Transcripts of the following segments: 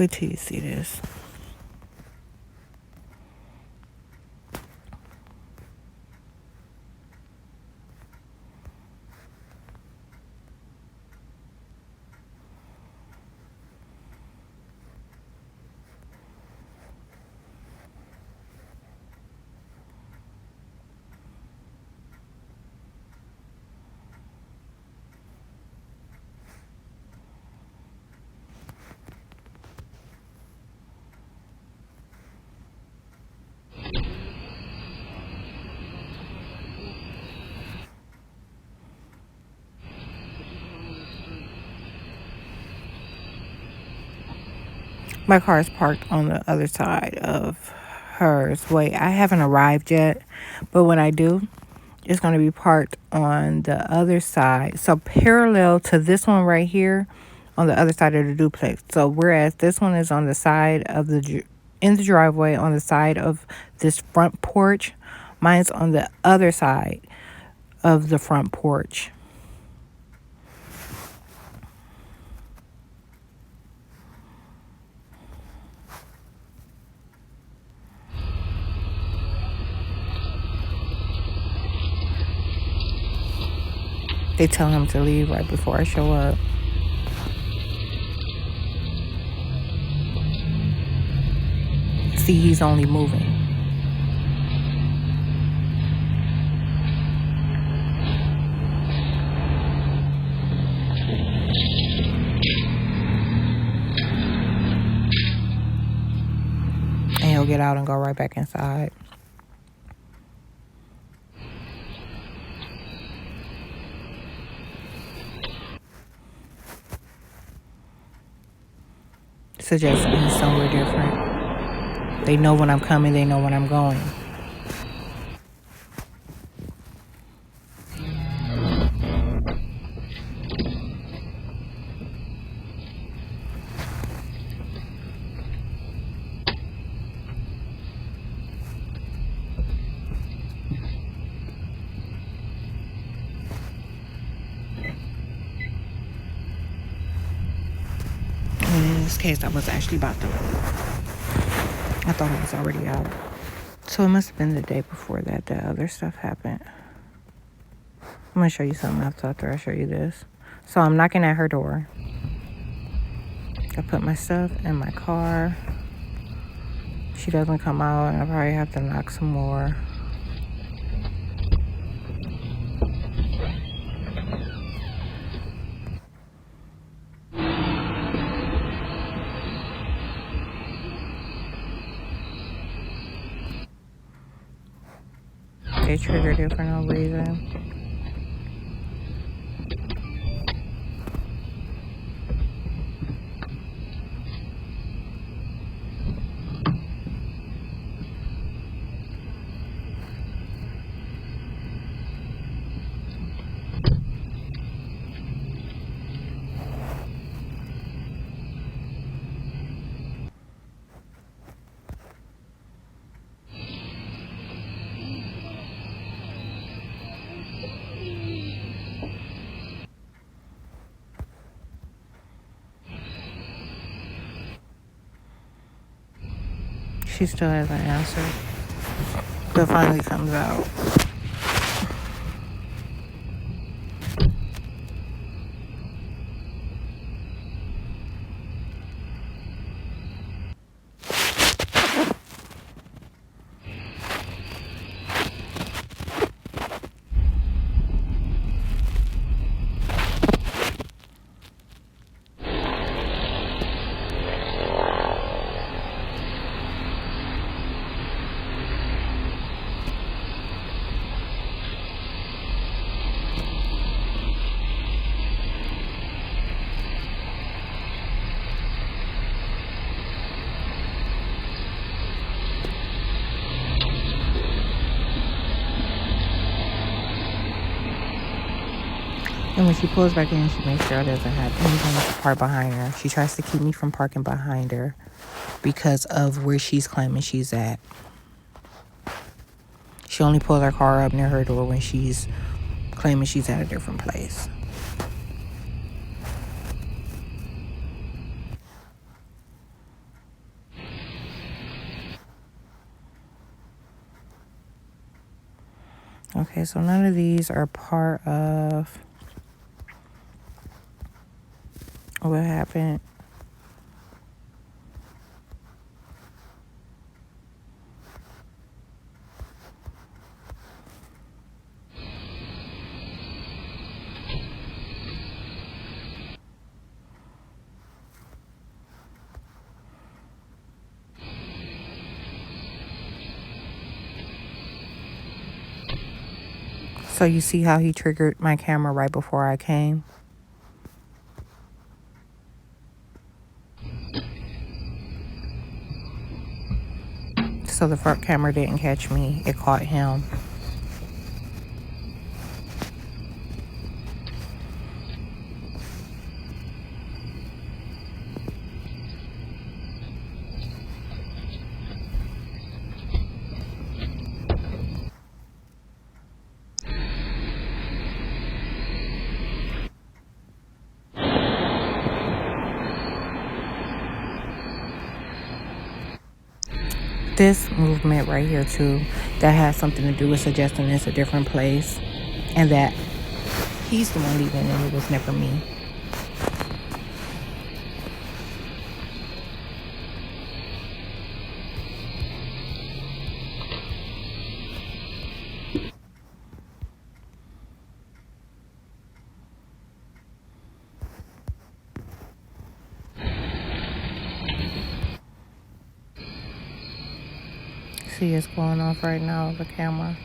Wait till you see this. My car is parked on the other side of hers. Wait, I haven't arrived yet, but when I do, it's going to be parked on the other side. So parallel to this one right here on the other side of the duplex. So whereas this one is on the side of in the driveway on the side of this front porch, mine's on the other side of the front porch. They tell him to leave right before I show up. See, he's only moving. And he'll get out and go right back inside. Suggesting he's somewhere different. They know when I'm coming, they know when I'm going. In this case, I was actually about to leave. I thought it was already out. So it must have been the day before that other stuff happened. I'm going to show you something else after I show you this. So I'm knocking at her door. I put my stuff in my car. She doesn't come out, and I probably have to knock some more. They triggered it for no reason. She still hasn't answered. But finally comes out. And when she pulls back in, she makes sure it doesn't have anything to park behind her. She tries to keep me from parking behind her because of where she's claiming she's at. She only pulls her car up near her door when she's claiming she's at a different place. Okay, so none of these are part of what happened. So you see how he triggered my camera right before I came? So the front camera didn't catch me. It caught him. This movement right here too, that has something to do with suggesting it's a different place and that he's the one leaving and it was never me. See, it's going off right now, the camera.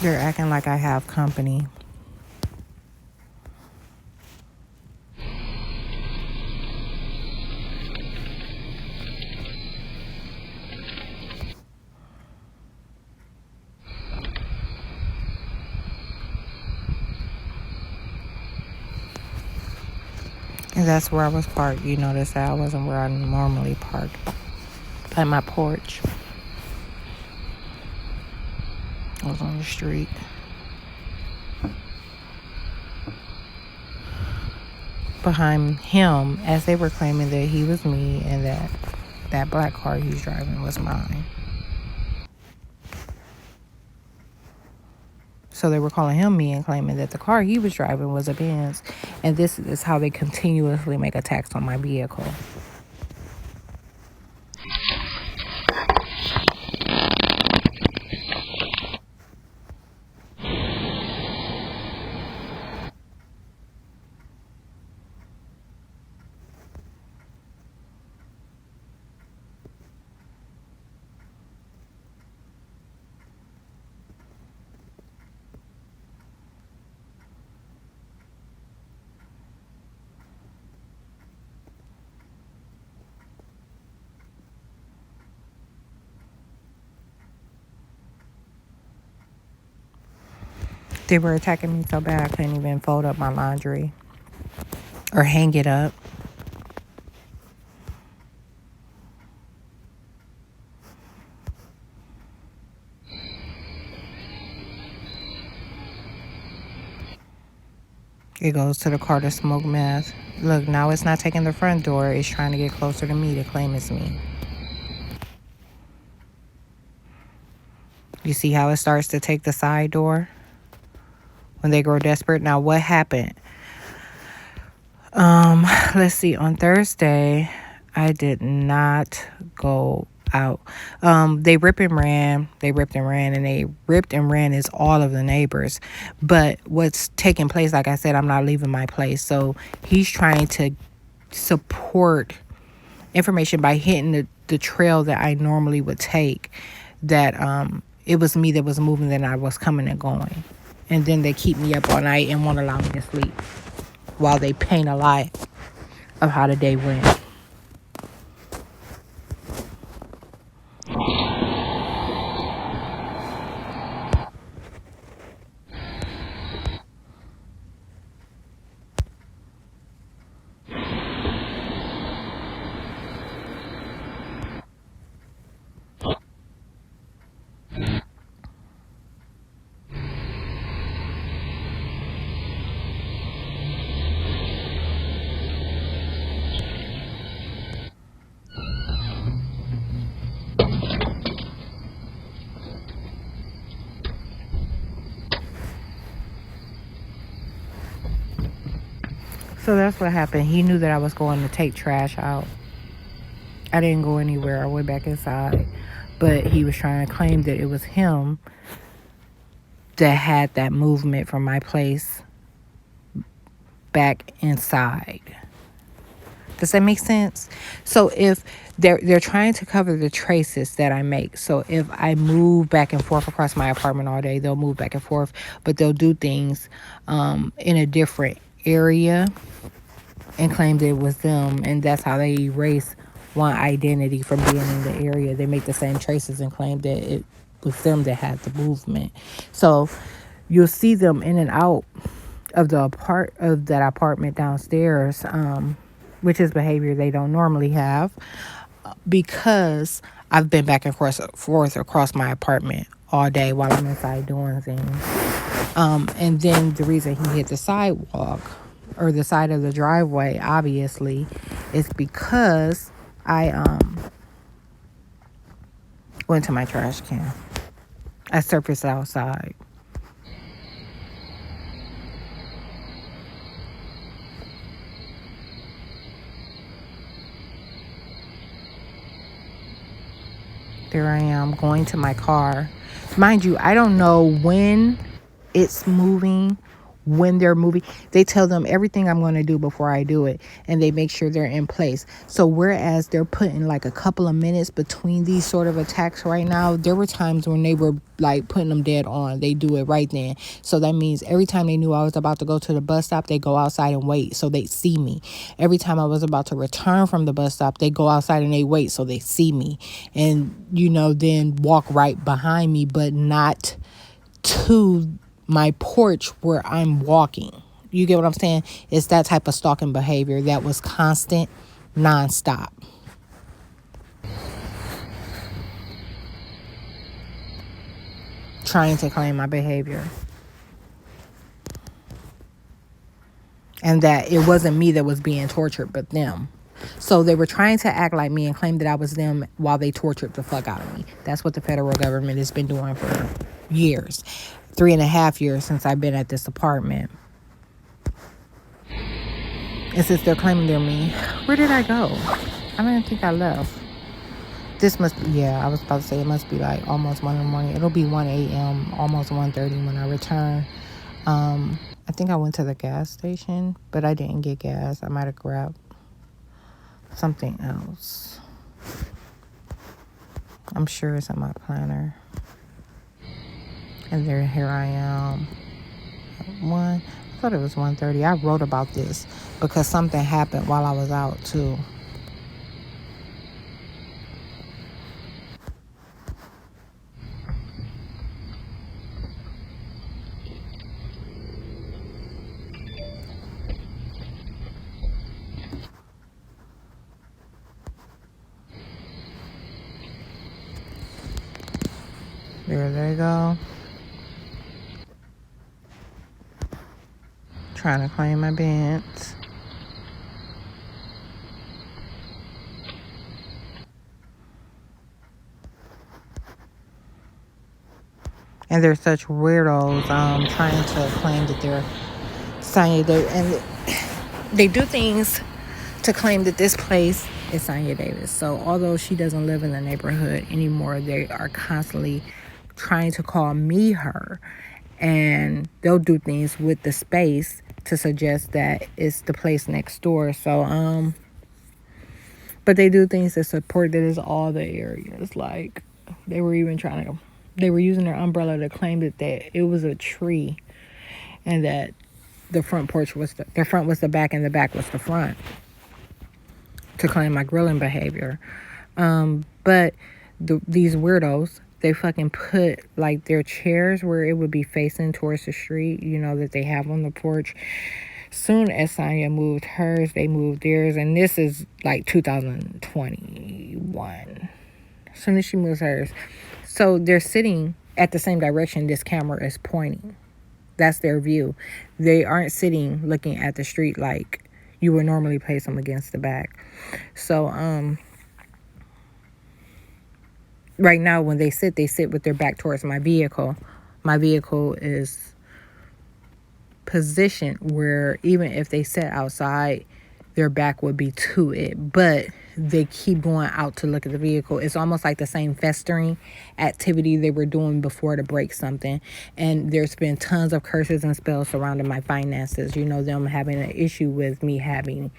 They're acting like I have company. And that's where I was parked. You notice that I wasn't where I normally park, at my porch. I was on the street. Behind him, as they were claiming that he was me and that black car he's driving was mine. So they were calling him me and claiming that the car he was driving was a Benz. And this is how they continuously make attacks on my vehicle. They were attacking me so bad I couldn't even fold up my laundry or hang it up. It goes to the car to smoke meth. Look, now it's not taking the front door. It's trying to get closer to me to claim it's me. You see how it starts to take the side door when they grow desperate? Now, what happened? let's see, on Thursday, I did not go out. They ripped and ran. They ripped and ran, and they ripped and ran is all of the neighbors. But what's taking place, like I said, I'm not leaving my place. So he's trying to support information by hitting the trail that I normally would take, that it was me that was moving, then I was coming and going. And then they keep me up all night and won't allow me to sleep while they paint a lie of how the day went. So that's what happened. He knew that I was going to take trash out. I didn't go anywhere. I went back inside. But he was trying to claim that it was him that had that movement from my place back inside. Does that make sense? So if they're trying to cover the traces that I make. So if I move back and forth across my apartment all day, they'll move back and forth, but they'll do things in a different area and claim that it was them, and that's how they erase one identity from being in the area. They make the same traces and claim that it was them that had the movement. So you'll see them in and out of that apartment downstairs, which is behavior they don't normally have, because I've been back and forth across my apartment all day while I'm inside doing things. And then the reason he hit the sidewalk or the side of the driveway, obviously, is because I went to my trash can. I surfaced outside. There I am going to my car. Mind you, I don't know when it's moving, when they're moving. They tell them everything I'm going to do before I do it, and they make sure they're in place. So whereas they're putting like a couple of minutes between these sort of attacks right now, there were times when they were like putting them dead on. They do it right then. So that means every time they knew I was about to go to the bus stop, they go outside and wait so they see me. Every time I was about to return from the bus stop, they go outside and they wait so they see me, and then walk right behind me, but not to my porch where I'm walking. You get what I'm saying? It's that type of stalking behavior that was constant, nonstop. Trying to claim my behavior. And that it wasn't me that was being tortured, but them. So they were trying to act like me and claim that I was them while they tortured the fuck out of me. That's what the federal government has been doing for years. 3.5 years since I've been at this apartment. And since they're claiming they're me, where did I go? I don't think I left. This must be, I was about to say it must be like almost 1 in the morning. It'll be 1 a.m., almost 1:30 when I return. I think I went to the gas station, but I didn't get gas. I might have grabbed something else. I'm sure it's in my planner. And there, here I am. I thought it was 1:30. I wrote about this because something happened while I was out too. There they go. Trying to claim my beds. And they're such weirdos, trying to claim that they're Sonia Davis. And they do things to claim that this place is Sonia Davis. So although she doesn't live in the neighborhood anymore, they are constantly trying to call me her. And they'll do things with the space to suggest that it's the place next door. So, but they do things to support that it's all the areas. Like, they were even they were using their umbrella to claim that it was a tree and that the front porch was the front was the back and the back was the front, to claim my grilling behavior. But these weirdos, they fucking put like their chairs where it would be facing towards the street, that they have on the porch. Soon as Sonia moved hers, they moved theirs. And this is like 2021. As soon as she moves hers. So they're sitting at the same direction this camera is pointing. That's their view. They aren't sitting looking at the street like you would normally place them against the back. So, right now when they sit with their back towards my vehicle. My vehicle is positioned where even if they sat outside, their back would be to it. But they keep going out to look at the vehicle. It's almost like the same festering activity they were doing before to break something. And there's been tons of curses and spells surrounding my finances. Them having an issue with me having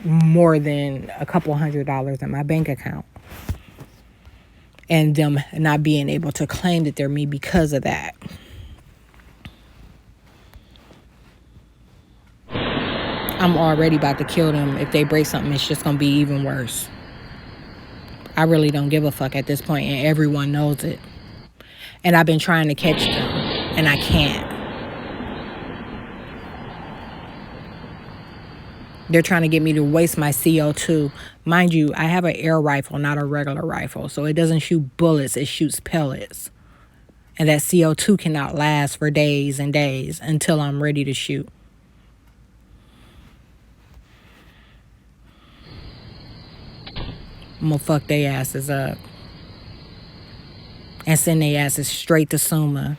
more than a couple $100 in my bank account. And them not being able to claim that they're me because of that. I'm already about to kill them. If they break something, it's just going to be even worse. I really don't give a fuck at this point, and everyone knows it. And I've been trying to catch them, and I can't. They're trying to get me to waste my CO2. Mind you, I have an air rifle, not a regular rifle. So it doesn't shoot bullets, it shoots pellets. And that CO2 cannot last for days and days until I'm ready to shoot. I'm gonna fuck their asses up and send their asses straight to Suma.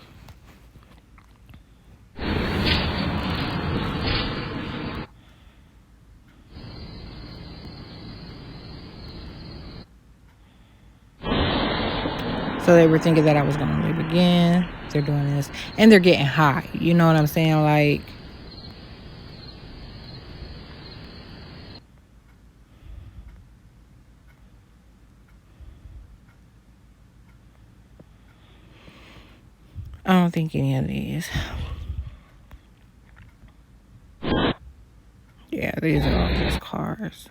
So they were thinking that I was gonna leave again. They're doing this, and they're getting high. You know what I'm saying? Like, I don't think any of these. Yeah, these are all just cars.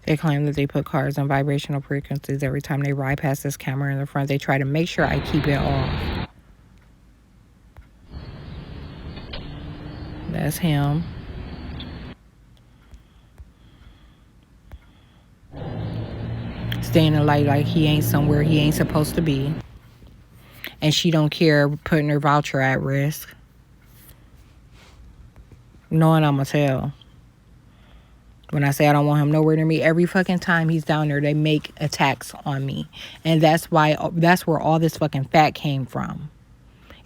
They claim that they put cars on vibrational frequencies every time they ride past this camera in the front. They try to make sure I keep it off. That's him. Staying in the light like he ain't somewhere he ain't supposed to be. And she don't care putting her voucher at risk. Knowing I'ma tell. When I say I don't want him nowhere near me, every fucking time he's down there, they make attacks on me. And that's where all this fucking fat came from.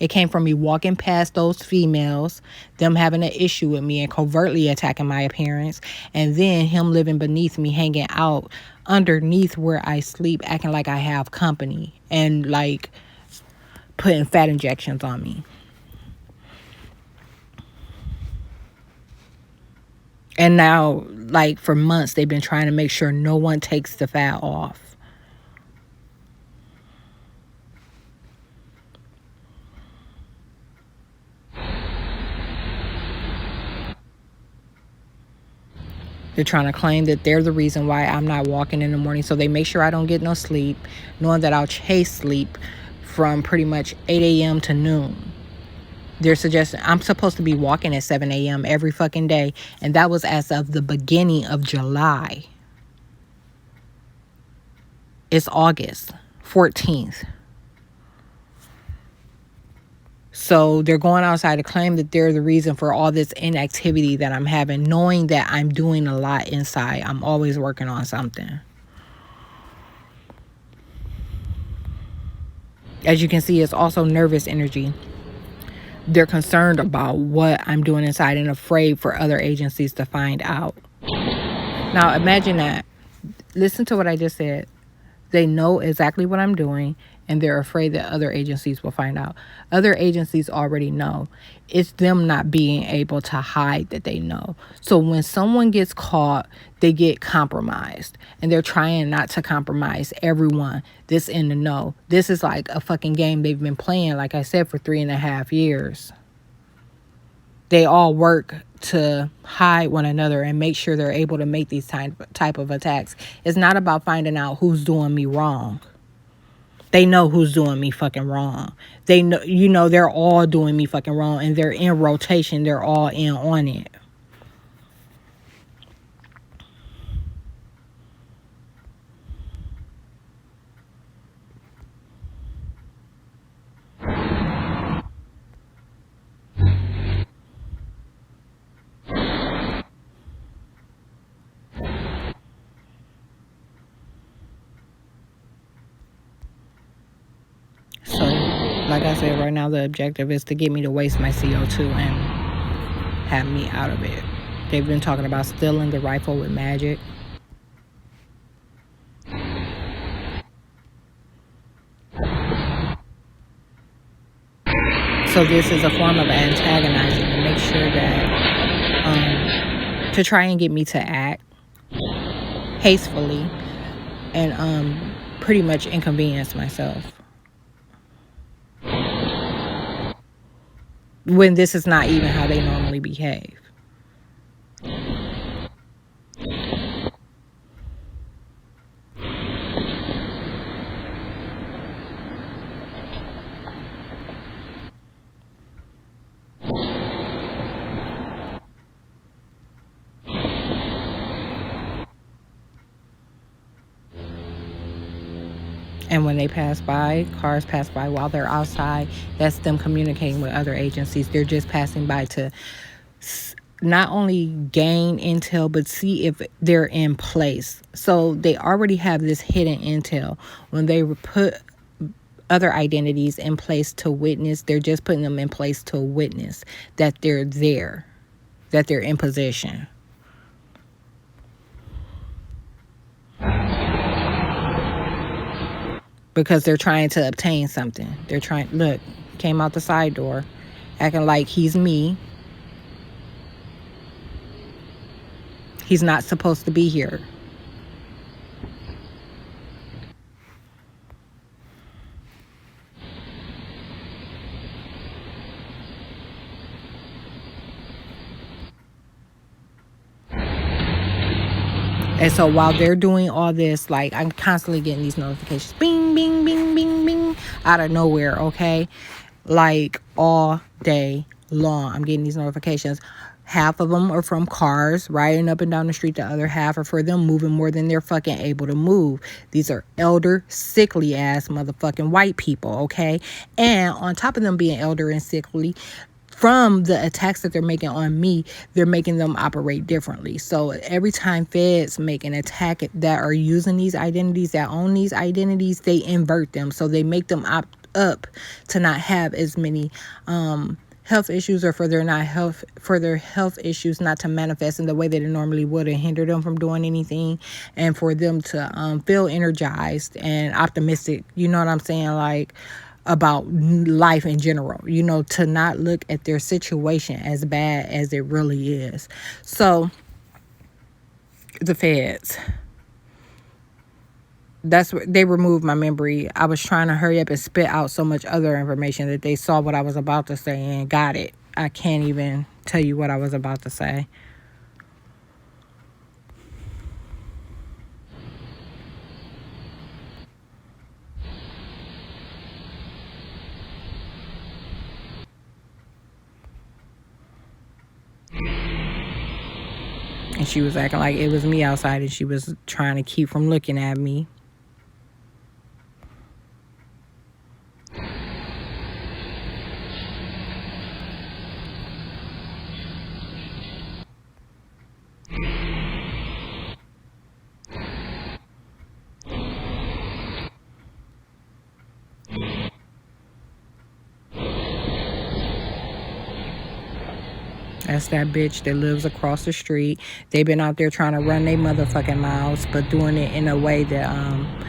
It came from me walking past those females, them having an issue with me and covertly attacking my appearance. And then him living beneath me, hanging out underneath where I sleep, acting like I have company. And like putting fat injections on me. And now, like, for months, they've been trying to make sure no one takes the fat off. They're trying to claim that they're the reason why I'm not walking in the morning. So they make sure I don't get no sleep, knowing that I'll chase sleep from pretty much 8 a.m. to noon. They're suggesting I'm supposed to be walking at 7 a.m. every fucking day. And that was as of the beginning of July. It's August 14th. So they're going outside to claim that they're the reason for all this inactivity that I'm having, knowing that I'm doing a lot inside. I'm always working on something. As you can see, it's also nervous energy. They're concerned about what I'm doing inside and afraid for other agencies to find out. Now, imagine that. Listen to what I just said. They know exactly what I'm doing, and they're afraid that other agencies will find out. Other agencies already know. It's them not being able to hide that they know. So when someone gets caught, they get compromised. And they're trying not to compromise everyone that's in the know. This is like a fucking game they've been playing, like I said, for 3.5 years. They all work to hide one another and make sure they're able to make these type of attacks. It's not about finding out who's doing me wrong. They know who's doing me fucking wrong. They know, you know, they're all doing me fucking wrong, and they're in rotation. They're all in on it. So, like I said, right now the objective is to get me to waste my CO2 and have me out of it. They've been talking about stealing the rifle with magic. So this is a form of antagonizing to make sure that, to try and get me to act hastily and pretty much inconvenience myself. When this is not even how they normally behave. And when they pass by, cars pass by while they're outside, that's them communicating with other agencies. They're just passing by to not only gain intel, but see if they're in place. So they already have this hidden intel. When they put other identities in place to witness, they're just putting them in place to witness that they're there, that they're in position. Because they're trying to obtain something. They're trying, look, came out the side door, acting like he's me. He's not supposed to be here. And so while they're doing all this, like, I'm constantly getting these notifications. Bing, bing, bing, bing, bing. Out of nowhere, okay? Like, all day long, I'm getting these notifications. Half of them are from cars riding up and down the street. The other half are for them moving more than they're fucking able to move. These are elder, sickly ass motherfucking white people, okay? And on top of them being elder and sickly, from the attacks that they're making on me, they're making them operate differently. So every time feds make an attack that are using these identities, that own these identities, they invert them. So they make them opt up to not have as many health issues, or for their health issues not to manifest in the way that it normally would and hinder them from doing anything, and for them to feel energized and optimistic, you know what I'm saying, like, about life in general, you know, to not look at their situation as bad as it really is. So the feds, that's what they removed my memory. I was trying to hurry up and spit out so much other information that they saw what I was about to say and got it. I can't even tell you what I was about to say. And she was acting like it was me outside, and she was trying to keep from looking at me. That's that bitch that lives across the street. They've been out there trying to run their motherfucking mouths, but doing it in a way that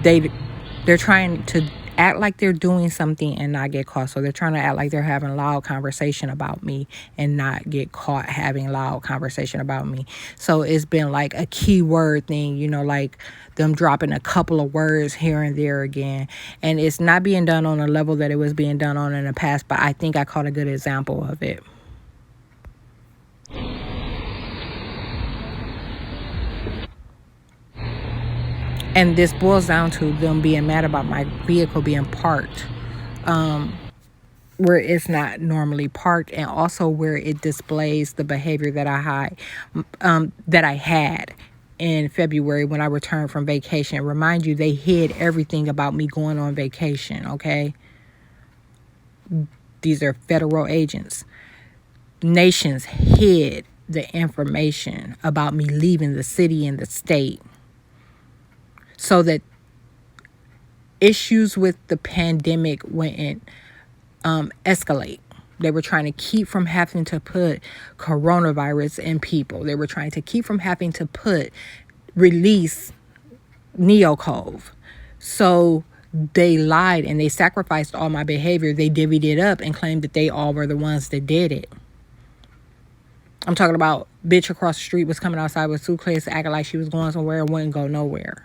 they're trying to act like they're doing something and not get caught. So they're trying to act like they're having loud conversation about me and not get caught having loud conversation about me. So it's been like a keyword thing, you know, like them dropping a couple of words here and there again. And it's not being done on a level that it was being done on in the past, but I think I caught a good example of it. And this boils down to them being mad about my vehicle being parked where it's not normally parked, and also where it displays the behavior that I had in February when I returned from vacation. Remind you, they hid everything about me going on vacation, okay? These are federal agents. Nations hid the information about me leaving the city and the state, so that issues with the pandemic wouldn't escalate. They were trying to keep from having to put coronavirus in people. They were trying to keep from having to release Neocove. So they lied and they sacrificed all my behavior. They divvied it up and claimed that they all were the ones that did it. I'm talking about bitch across the street was coming outside with suitcase acting like she was going somewhere and wouldn't go nowhere.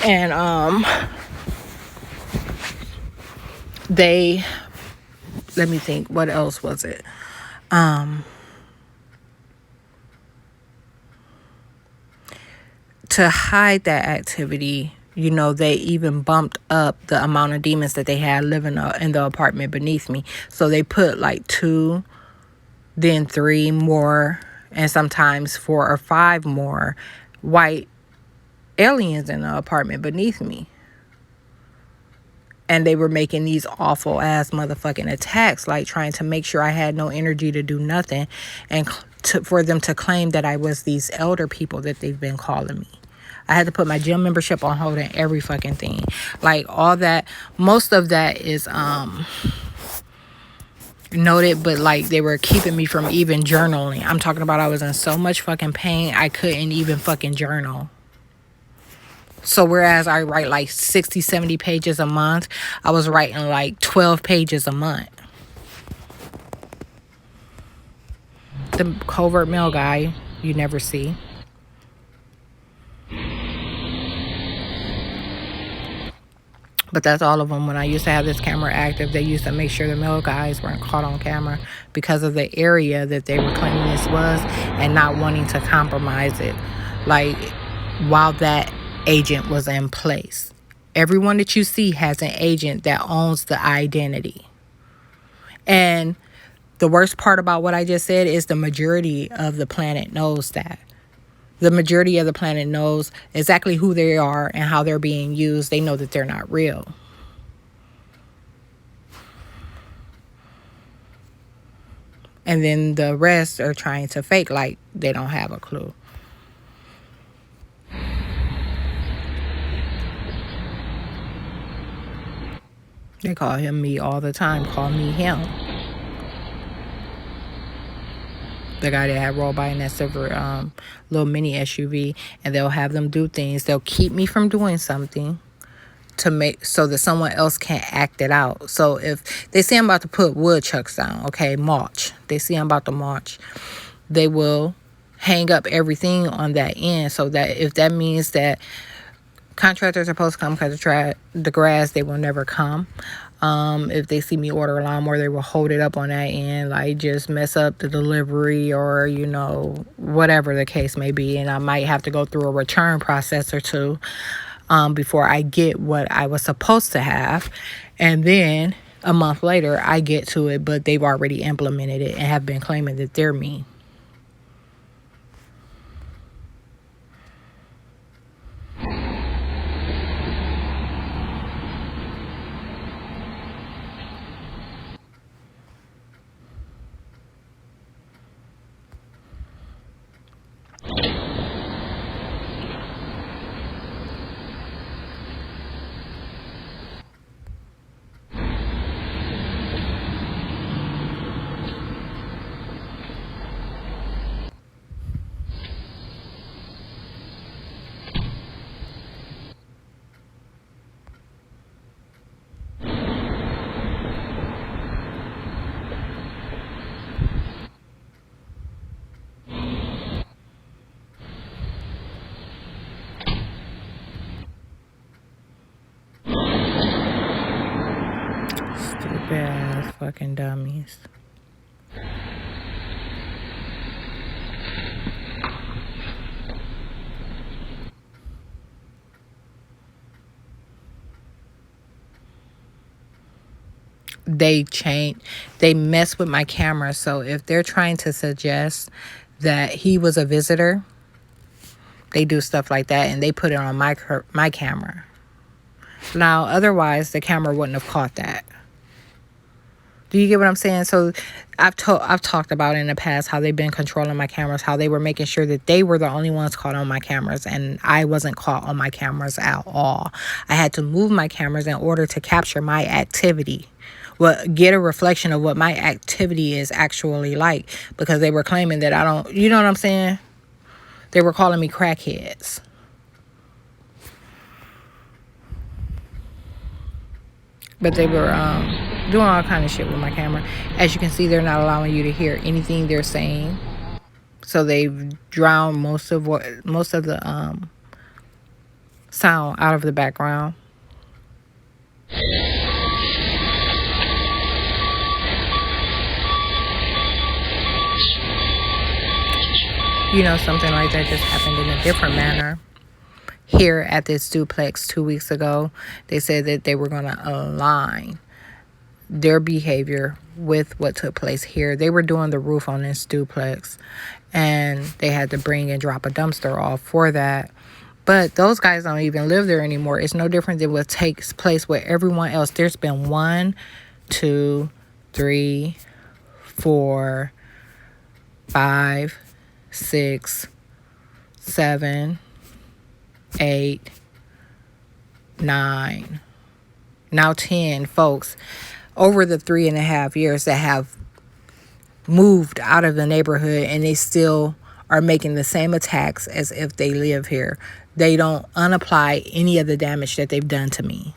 And let me think, what else was it? To hide that activity, you know, they even bumped up the amount of demons that they had living in the apartment beneath me. So they put like 2, then 3 more, and sometimes 4 or 5 more white aliens in the apartment beneath me. And they were making these awful ass motherfucking attacks, like trying to make sure I had no energy to do nothing, and for them to claim that I was these elder people that they've been calling me. I had to put my gym membership on hold and every fucking thing. Like all that, most of that is noted, but like they were keeping me from even journaling. I'm talking about I was in so much fucking pain I couldn't even fucking journal. So whereas I write like 60, 70 pages a month, I was writing like 12 pages a month. The covert mail guy you never see. But that's all of them. When I used to have this camera active, they used to make sure the mail guys weren't caught on camera because of the area that they were claiming this was and not wanting to compromise it. Like, while that agent was in place. Everyone that you see has an agent that owns the identity. And the worst part about what I just said is the majority of the planet knows that. The majority of the planet knows exactly who they are and how they're being used. They know that they're not real. And then the rest are trying to fake like they don't have a clue. They call him me all the time. Call me him. The guy that had rolled by in that silver little mini SUV, and they'll have them do things. They'll keep me from doing something to make so that someone else can't act it out. So if they say I'm about to put woodchucks down, okay, mulch. They see I'm about to mulch. They will hang up everything on that end, so that if that means that contractors are supposed to come cut the grass, they will never come. If they see me order a lawnmower, they will hold it up on that end, like just mess up the delivery or, you know, whatever the case may be. And I might have to go through a return process or two before I get what I was supposed to have. And then a month later, I get to it, but they've already implemented it and have been claiming that they're me. Stupid-ass fucking dummies. They mess with my camera. So if they're trying to suggest that he was a visitor, they do stuff like that, and they put it on my camera. Now, otherwise, the camera wouldn't have caught that. Do you get what I'm saying? So I've talked about in the past how they've been controlling my cameras, how they were making sure that they were the only ones caught on my cameras, and I wasn't caught on my cameras at all. I had to move my cameras in order to capture my activity. Well, get a reflection of what my activity is actually like, because they were claiming that I don't, you know what I'm saying? They were calling me crackheads. But they were doing all kind of shit with my camera. As you can see, they're not allowing you to hear anything they're saying. So they've drowned most of the sound out of the background. You know, something like that just happened in a different manner here at this duplex 2 weeks ago. They said that they were going to align their behavior with what took place here. They were doing the roof on this duplex, and they had to bring and drop a dumpster off for that. But those guys don't even live there anymore. It's no different than what takes place with everyone else. There's been 1, 2, 3, 4, 5, 6, 7, 8, 9, now 10 folks over the 3.5 years that have moved out of the neighborhood, and they still are making the same attacks as if they live here. They don't unapply any of the damage that they've done to me.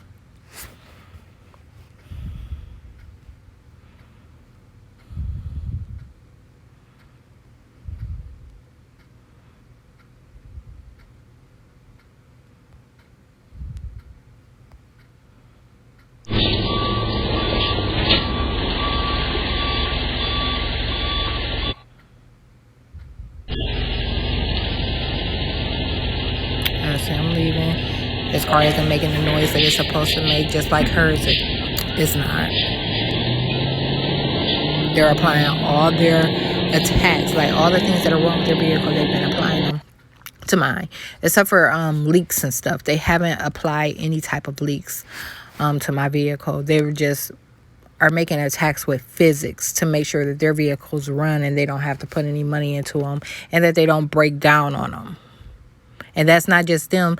I'm leaving. His car isn't making the noise that it's supposed to make, just like hers. It's not. They're applying all their attacks, like all the things that are wrong with their vehicle, they've been applying them to mine. Except for leaks and stuff. They haven't applied any type of leaks to my vehicle. They were just are making attacks with physics to make sure that their vehicles run and they don't have to put any money into them, and that they don't break down on them. And that's not just them.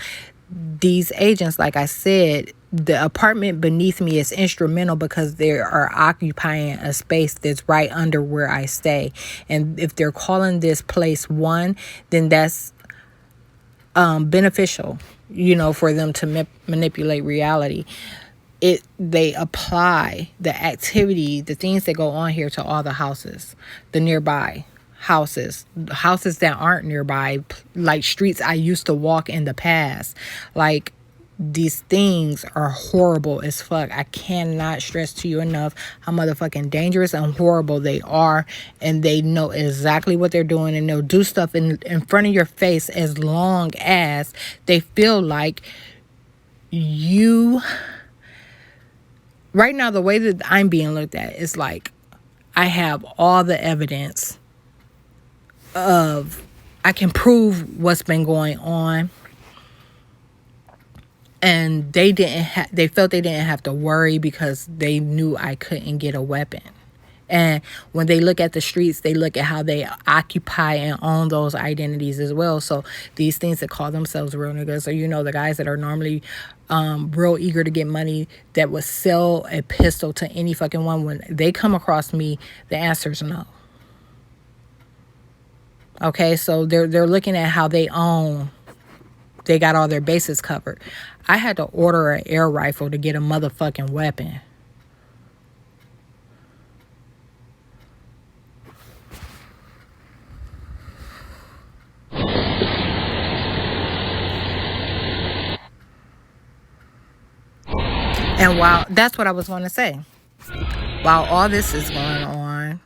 These agents, like I said, the apartment beneath me is instrumental because they are occupying a space that's right under where I stay. And if they're calling this place one, then that's beneficial, you know, for them to manipulate reality. They apply the activity, the things that go on here to all the houses, the nearby houses that aren't nearby, like streets I used to walk in the past. Like, these things are horrible as fuck. I cannot stress to you enough how motherfucking dangerous and horrible they are, and they know exactly what they're doing, and they'll do stuff in front of your face as long as they feel like you. Right now, the way that I'm being looked at is like I have all the evidence of, I can prove what's been going on, and they felt they didn't have to worry because they knew I couldn't get a weapon. And when they look at the streets, they look at how they occupy and own those identities as well. So these things that call themselves real niggas, or, you know, the guys that are normally real eager to get money, that would sell a pistol to any fucking one, when they come across me, the answer is no. Okay, so they're looking at how they own. They got all their bases covered. I had to order an air rifle to get a motherfucking weapon. And while that's what I was going to say. while all this is going on,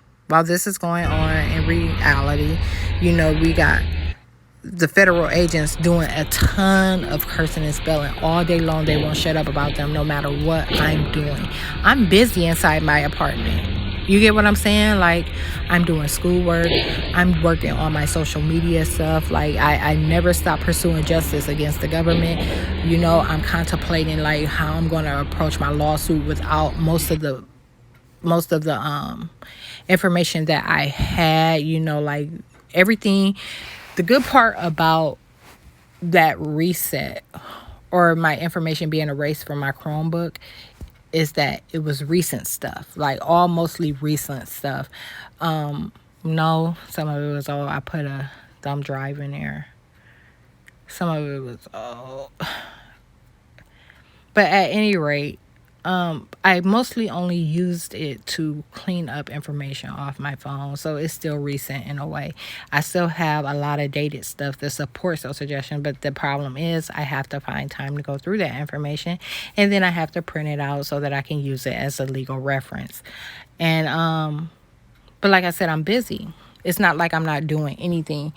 in reality, you know, we got the federal agents doing a ton of cursing and spelling all day long. They won't shut up about them no matter what I'm doing. I'm busy inside my apartment. You get what I'm saying? Like, I'm doing schoolwork. I'm working on my social media stuff. Like, I never stop pursuing justice against the government. You know, I'm contemplating, like, how I'm going to approach my lawsuit without most of the information that I had, you know, like, everything. The good part about that reset or my information being erased from my Chromebook is that it was recent stuff, like all mostly recent stuff. No, some of it was all, I put a thumb drive in there. Some of it was all, but at any rate, I mostly only used it to clean up information off my phone, so it's still recent in a way. I still have a lot of dated stuff that supports those suggestions, but the problem is I have to find time to go through that information, and then I have to print it out so that I can use it as a legal reference. And but like I said, I'm busy. It's not like I'm not doing anything.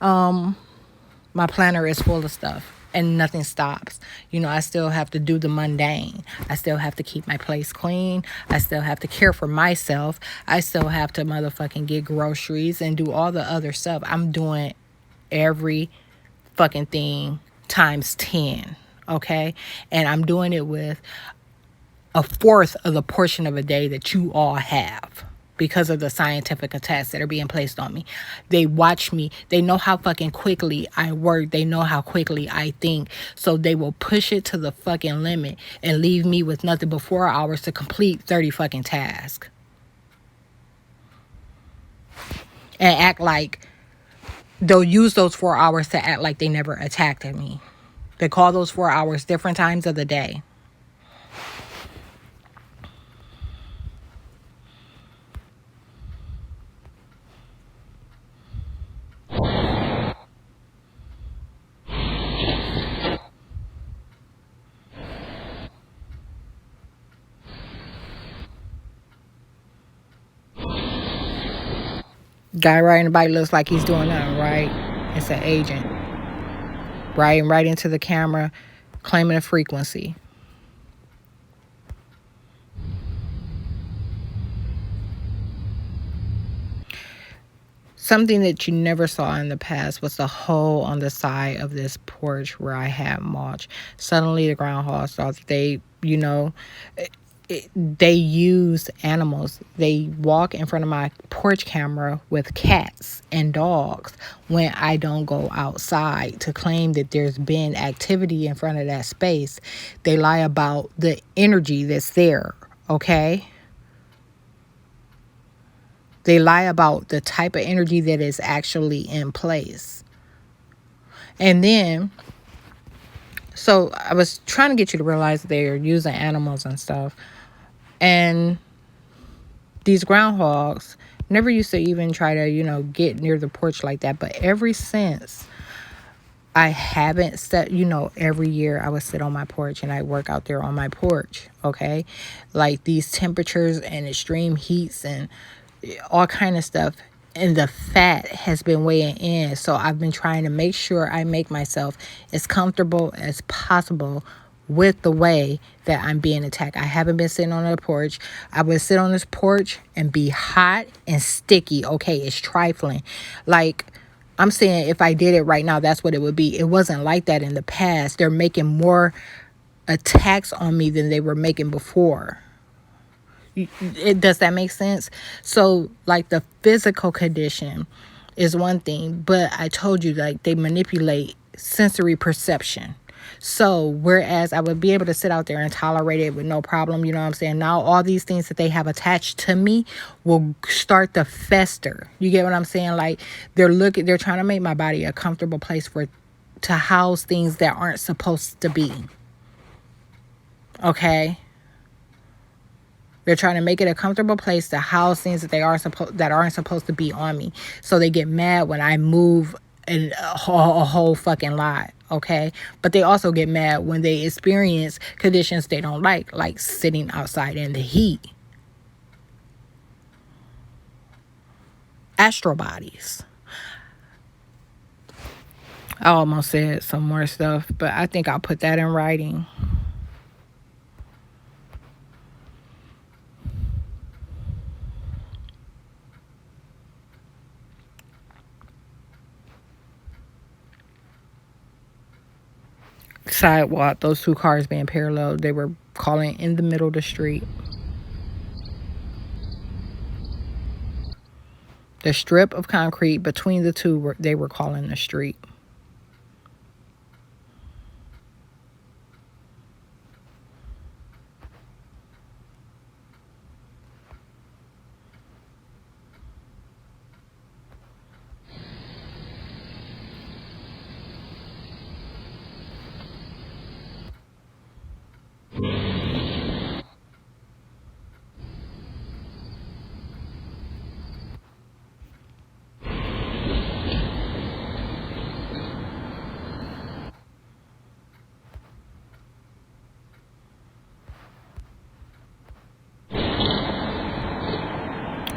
My planner is full of stuff. And nothing stops. You know, I still have to do the mundane. I still have to keep my place clean. I still have to care for myself. I still have to motherfucking get groceries and do all the other stuff. I'm doing every fucking thing times 10, okay? And I'm doing it with a fourth of the portion of a day that you all have, because of the scientific attacks that are being placed on me. They watch me. They know how fucking quickly I work. They know how quickly I think. So they will push it to the fucking limit and leave me with nothing but 4 hours to complete 30 fucking tasks. And act like they'll use those 4 hours to act like they never attacked at me. They call those 4 hours different times of the day. Guy riding the bike looks like he's doing nothing, right? It's an agent. Riding right into the camera, claiming a frequency. Something that you never saw in the past was the hole on the side of this porch where I had mulch. Suddenly the groundhogs thought they, you know, they use animals. They walk in front of my porch camera with cats and dogs when I don't go outside to claim that there's been activity in front of that space. They lie about the energy that's there, okay? They lie about the type of energy that is actually in place. And then, so I was trying to get you to realize they're using animals and stuff. And these groundhogs never used to even try to, you know, get near the porch like that. But ever since I haven't set, you know, every year I would sit on my porch and I work out there on my porch, okay? Like these temperatures and extreme heats and all kind of stuff, and the fat has been weighing in. So I've been trying to make sure I make myself as comfortable as possible with the way that I'm being attacked. I haven't been sitting on the porch. I would sit on this porch and be hot and sticky. Okay, it's trifling. Like, I'm saying if I did it right now, that's what it would be. It wasn't like that in the past. They're making more attacks on me than they were making before. Does that make sense? So, like, the physical condition is one thing, but I told you, like, they manipulate sensory perception. So, whereas I would be able to sit out there and tolerate it with no problem, you know what I'm saying? Now, all these things that they have attached to me will start to fester. You get what I'm saying? Like, they're trying to make my body a comfortable place to house things that aren't supposed to be. Okay? They're trying to make it a comfortable place to house things that aren't supposed to be on me. So they get mad when I move a whole fucking lot, okay? But they also get mad when they experience conditions they don't like sitting outside in the heat. astral bodies. I almost said some more stuff, but I think I'll put that in writing. Sidewalk, those two cars being parallel, they were calling in the middle of the street. The strip of concrete between the two, they were calling the street.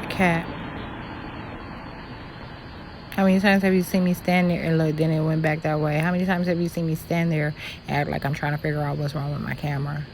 Cat. How many times have you seen me stand there and look, then it went back that way? How many times have you seen me stand there and act like I'm trying to figure out what's wrong with my camera?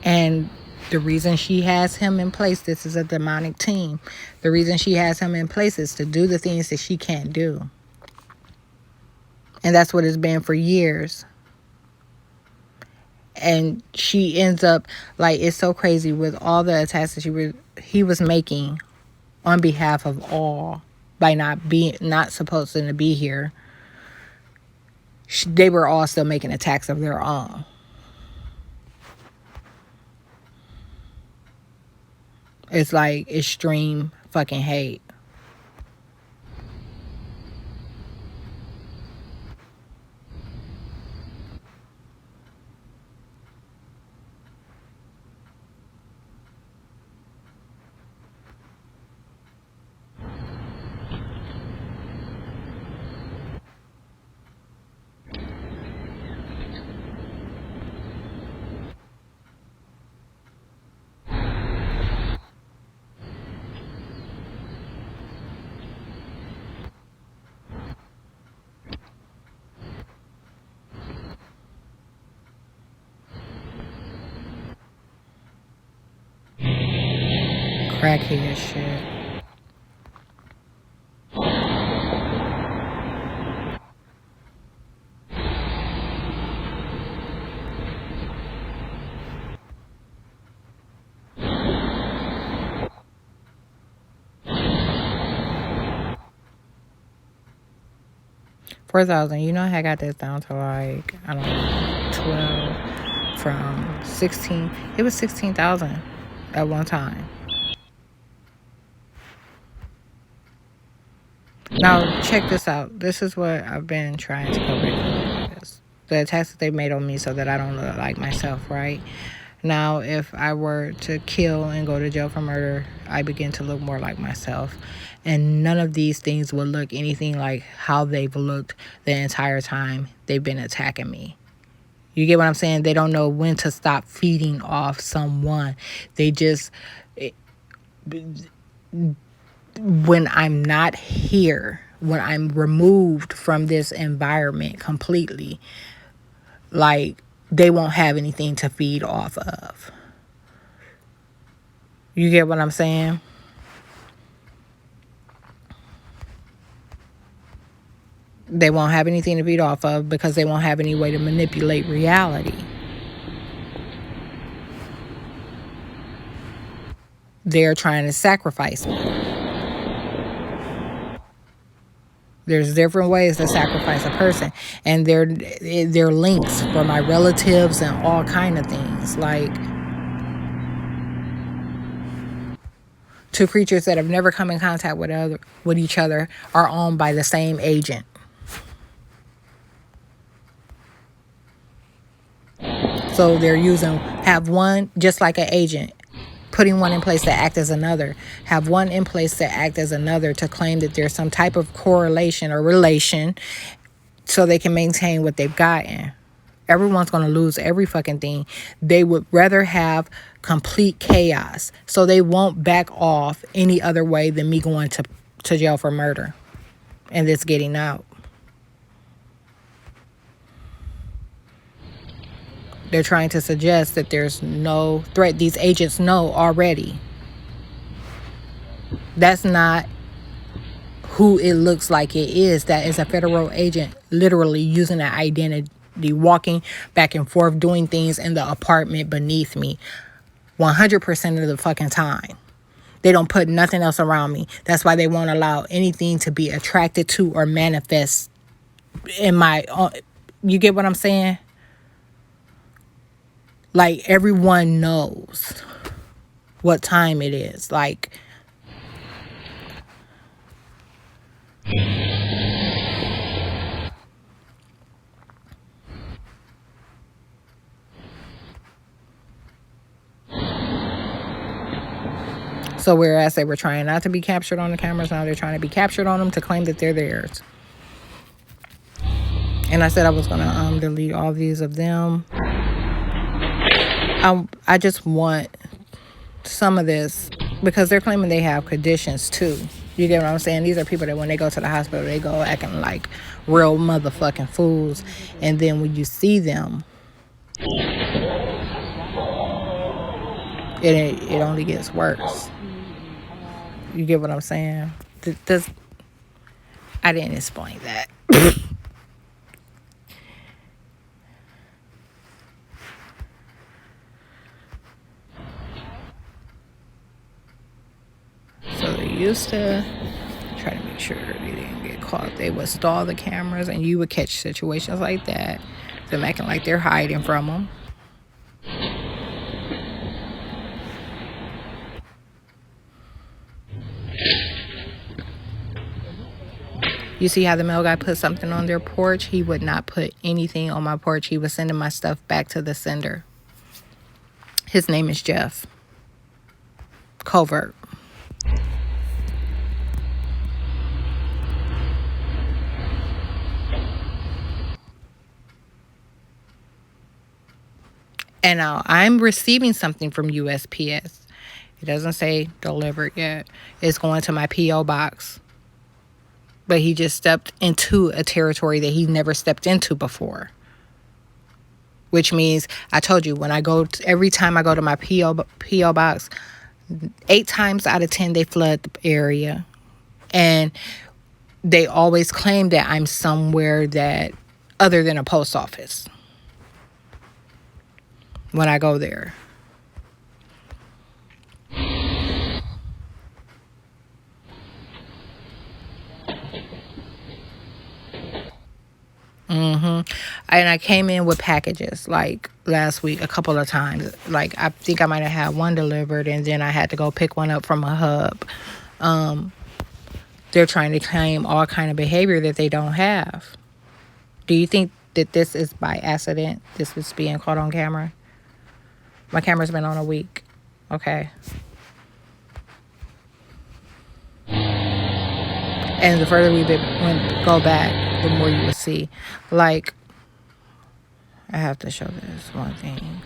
And the reason she has him in place, this is a demonic team. The reason she has him in place is to do the things that she can't do. And that's what it's been for years. And she ends up, like, it's so crazy with all the attacks that he was making on behalf of all by not supposed to be here. They were all still making attacks of their own. It's like extreme fucking hate. Crackhead shit. $4,000. You know, I got this down to like, I don't know, 12 from 16. It was 16,000 at one time. Now, check this out. This is what I've been trying to cover. The attacks that they made on me so that I don't look like myself, right? Now, if I were to kill and go to jail for murder, I begin to look more like myself. And none of these things will look anything like how they've looked the entire time they've been attacking me. You get what I'm saying? They don't know when to stop feeding off someone. They just... when I'm not here, when I'm removed from this environment completely, like, they won't have anything to feed off of. You get what I'm saying? They won't have anything to feed off of because they won't have any way to manipulate reality. They're trying to sacrifice me. There's different ways to sacrifice a person, and they're links for my relatives and all kind of things. Like, Two creatures that have never come in contact with each other are owned by the same agent. So they're have one, just like an agent, putting one in place to act as another, have one in place to act as another, to claim that there's some type of correlation or relation so they can maintain what they've gotten. Everyone's going to lose every fucking thing. They would rather have complete chaos. So they won't back off any other way than me going to jail for murder and this getting out. They're trying to suggest that there's no threat. These agents know already. That's not who it looks like it is. That is a federal agent literally using that identity, walking back and forth, doing things in the apartment beneath me 100% of the fucking time. They don't put nothing else around me. That's why they won't allow anything to be attracted to or manifest in my... You get what I'm saying? Like, everyone knows what time it is. Like... So whereas they were trying not to be captured on the cameras, now they're trying to be captured on them to claim that they're theirs. And I said I was going to delete all these of them. I just want some of this because they're claiming they have conditions too. You get what I'm saying? These are people that when they go to the hospital, they go acting like real motherfucking fools. And then when you see them, it only gets worse. You get what I'm saying? I didn't explain that. So they used to try to make sure they didn't get caught. They would stall the cameras, and you would catch situations like that. Them acting like they're hiding from them. You see how the mail guy put something on their porch? He would not put anything on my porch. He was sending my stuff back to the sender. His name is Jeff. Covert. And now I'm receiving something from USPS. It doesn't say delivered yet. It's going to my P.O. box. But he just stepped into a territory that he never stepped into before. Which means, I told you, when I go, every time I go to my P.O. box, 8 times out of 10, they flood the area. And they always claim that I'm somewhere that, other than a post office, when I go there. And I came in with packages like last week a couple of times. Like, I think I might have had one delivered, and then I had to go pick one up from a hub. They're trying to claim all kind of behavior that they don't have. Do you think that this is by accident? This is being caught on camera? My camera's been on a week. Okay. And the further we go back, the more you will see. Like, I have to show this one thing.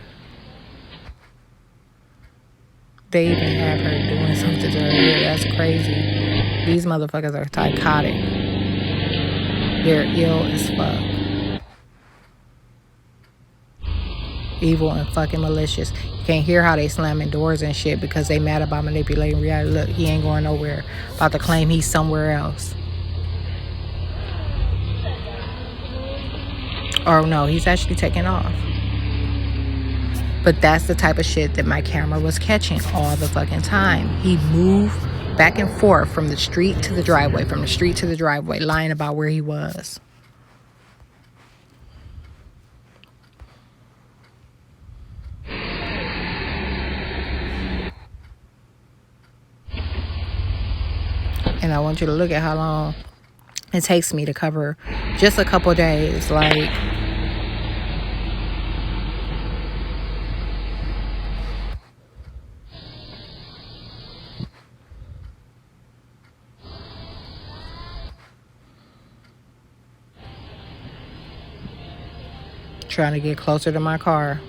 They even have her doing something to her hair. That's crazy. These motherfuckers are psychotic. They're ill as fuck. Evil and fucking malicious. You can't hear how they slamming doors and shit because they mad about manipulating reality. Look, he ain't going nowhere. About to claim he's somewhere else. Or no, he's actually taking off. But that's the type of shit that my camera was catching all the fucking time. He moved back and forth from the street to the driveway, from the street to the driveway, lying about where he was. And I want you to look at how long it takes me to cover just a couple days. Like, trying to get closer to my car.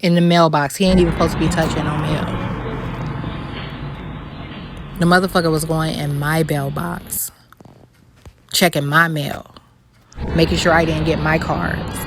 In the mailbox. He ain't even supposed to be touching no mail. The motherfucker was going in my mailbox, checking my mail, making sure I didn't get my cards.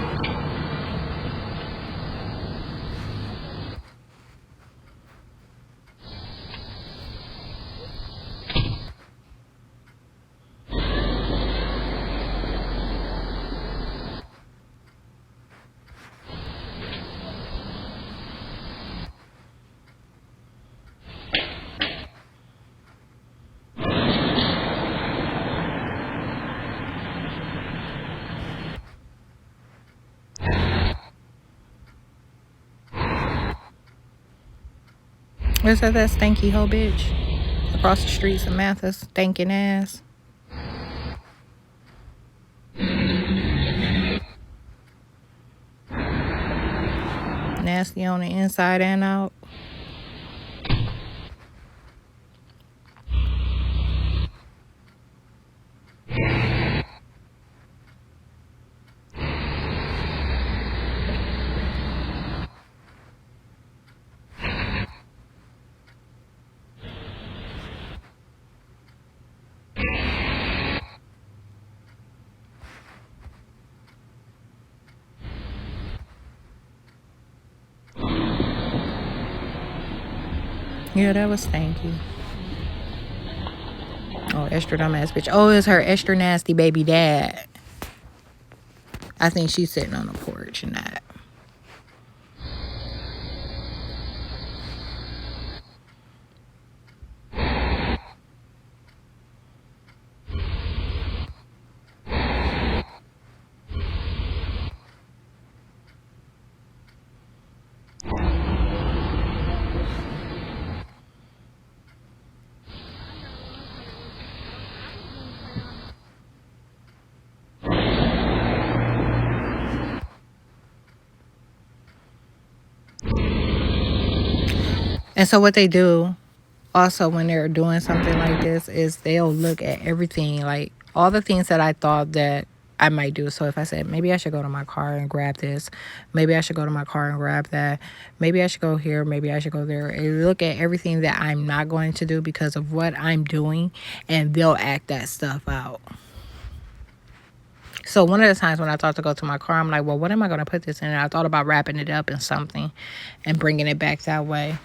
Where's that stanky hoe bitch? Across the street, Samantha, stinking ass. Nasty on the inside and out. Yeah, that was stanky. Oh, extra dumbass bitch. Oh, it's her extra nasty baby dad. I think she's sitting on the porch and that. And so what they do also when they're doing something like this is they'll look at everything, like all the things that I thought that I might do. So if I said, maybe I should go to my car and grab this, maybe I should go to my car and grab that, maybe I should go here, maybe I should go there. And look at everything that I'm not going to do because of what I'm doing, and they'll act that stuff out. So one of the times when I thought to go to my car, I'm like, well, what am I going to put this in? And I thought about wrapping it up in something and bringing it back that way.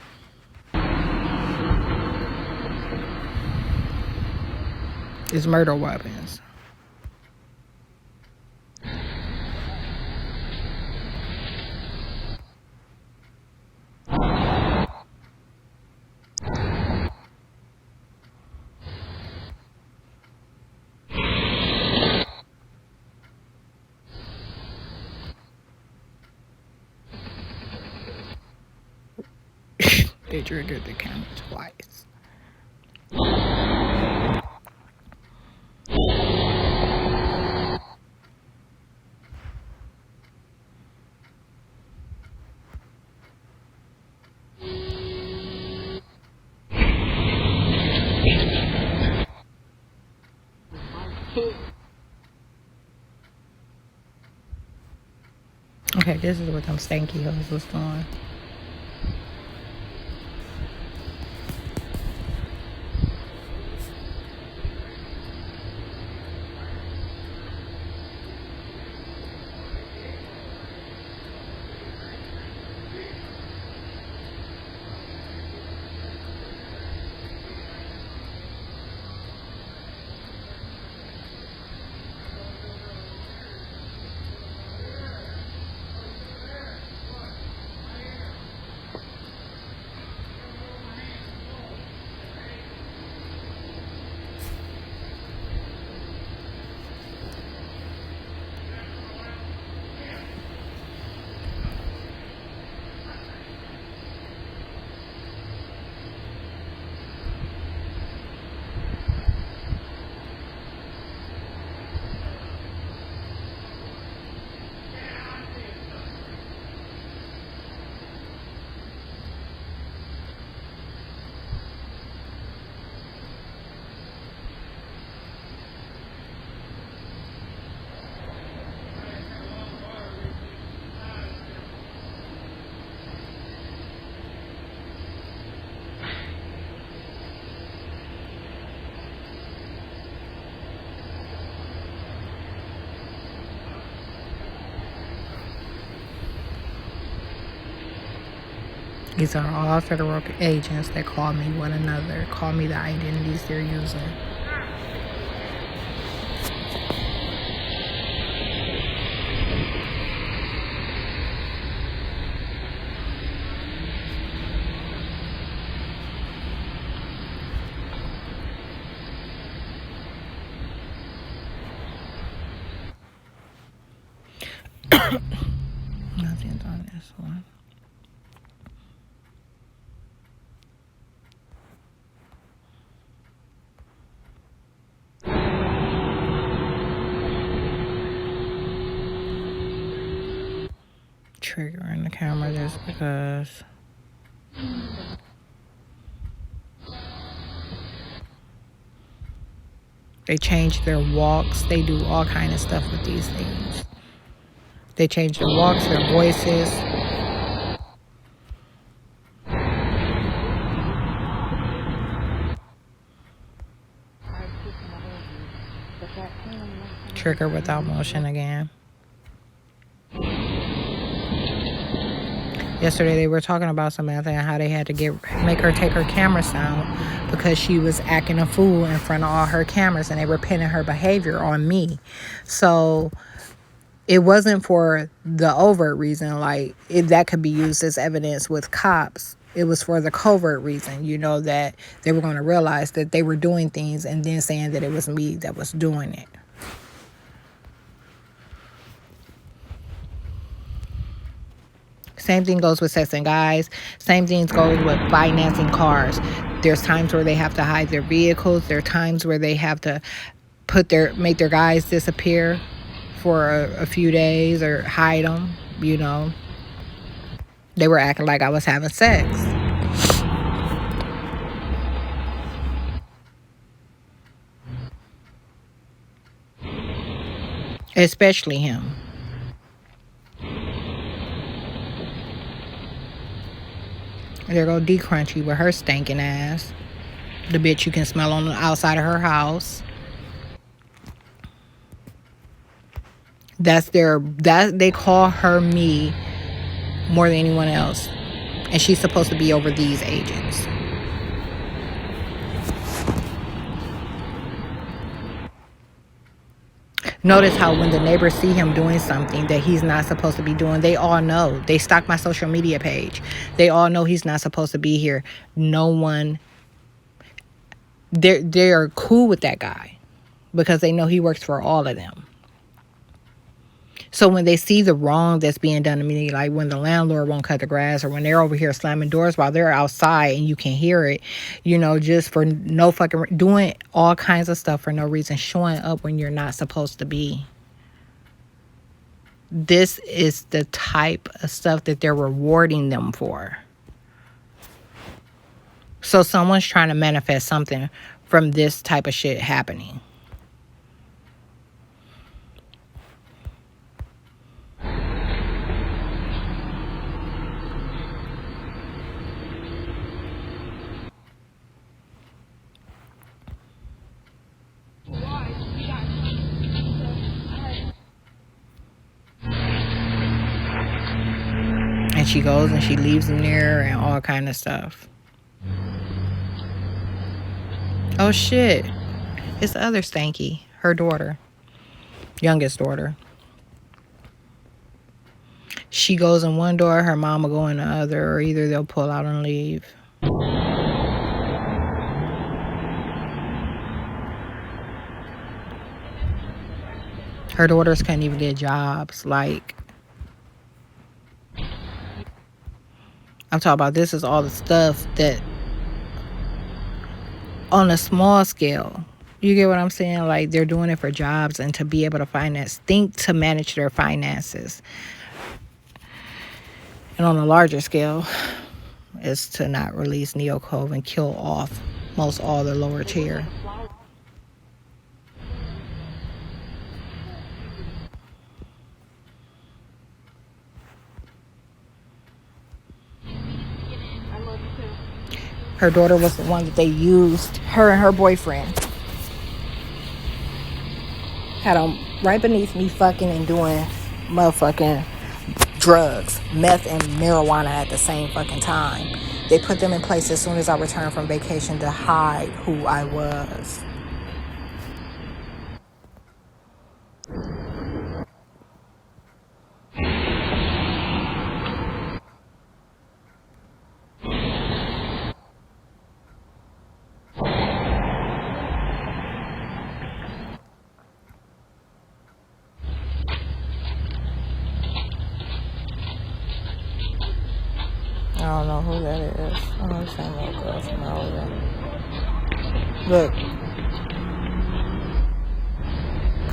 It's murder weapons. They triggered the camera twice. Okay, this is what them stanky hoes was doing. These are all federal agents that call me one another, call me the identities they're using. Nothing's on this one. Triggering the camera just because. They change their walks. They do all kind of stuff with these things. They change their walks, their voices. Trigger without motion again. Yesterday they were talking about Samantha and how they had to make her take her cameras down because she was acting a fool in front of all her cameras, and they were pinning her behavior on me. So it wasn't for the overt reason, like that could be used as evidence with cops. It was for the covert reason, you know, that they were going to realize that they were doing things and then saying that it was me that was doing it. Same thing goes with sexting guys. Same things goes with financing cars. There's times where they have to hide their vehicles. There are times where they have to make their guys disappear for a few days or hide them, you know. They were acting like I was having sex. Especially him. There go D Crunchy with her stinking ass. The bitch you can smell on the outside of her house. They call her me more than anyone else. And she's supposed to be over these agents. Notice how when the neighbors see him doing something that he's not supposed to be doing, they all know. They stalk my social media page. They all know he's not supposed to be here. No one, they're cool with that guy because they know he works for all of them. So when they see the wrong that's being done to me, like when the landlord won't cut the grass or when they're over here slamming doors while they're outside and you can hear it, you know, just for no fucking, doing all kinds of stuff for no reason, showing up when you're not supposed to be. This is the type of stuff that they're rewarding them for. So someone's trying to manifest something from this type of shit happening. And she goes and she leaves him there and all kind of stuff. Oh shit. It's the other stanky. Her daughter. Youngest daughter. She goes in one door, her mom will go in the other, or either they'll pull out and leave. Her daughters can't even get jobs. Like, I'm talking about, this is all the stuff that on a small scale, you get what I'm saying? Like, they're doing it for jobs and to be able to think to manage their finances. And on a larger scale is to not release Neocove and kill off most all the lower tier. Her daughter was the one that they used, her and her boyfriend. Had them right beneath me fucking and doing motherfucking drugs, meth and marijuana at the same fucking time. They put them in place as soon as I returned from vacation to hide who I was. I don't know who that is. I know the same little girl from earlier. Look,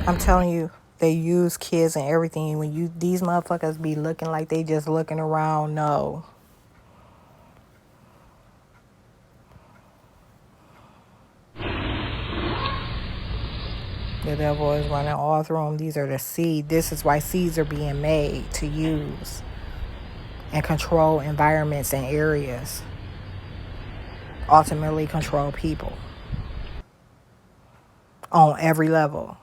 I'm telling you, they use kids and everything. When these motherfuckers be looking like they just looking around, no. The devil is running all through them. These are the seeds. This is why seeds are being made to use and control environments and areas. Ultimately control people on every level.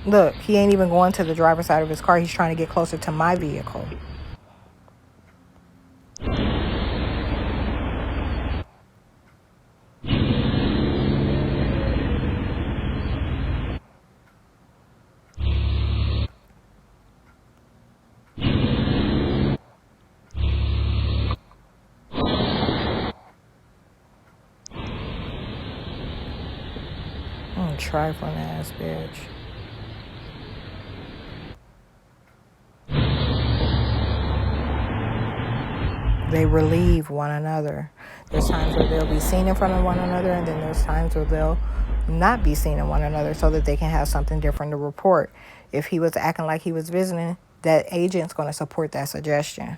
Look, he ain't even going to the driver's side of his car. He's trying to get closer to my vehicle. Trifling ass bitch. They relieve one another. There's times where they'll be seen in front of one another, and then there's times where they'll not be seen in one another so that they can have something different to report. If he was acting like he was visiting, that agent's going to support that suggestion.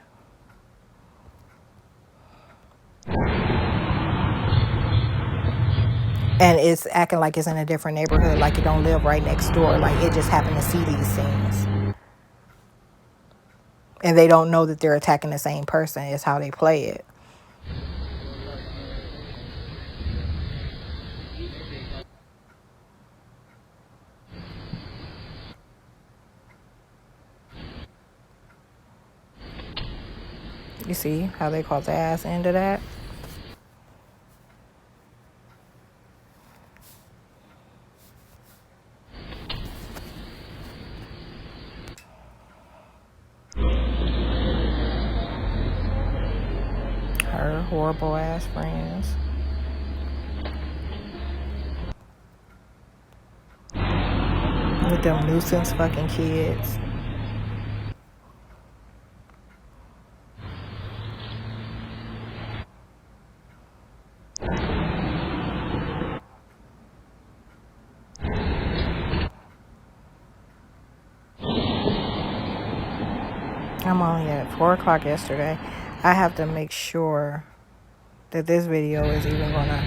And it's acting like it's in a different neighborhood, like it don't live right next door, like it just happened to see these things. And they don't know that they're attacking the same person. It's how they play it. You see how they caught the ass end of that? Her horrible ass friends. With them nuisance fucking kids. I'm only at 4 o'clock yesterday. I have to make sure that this video is even gonna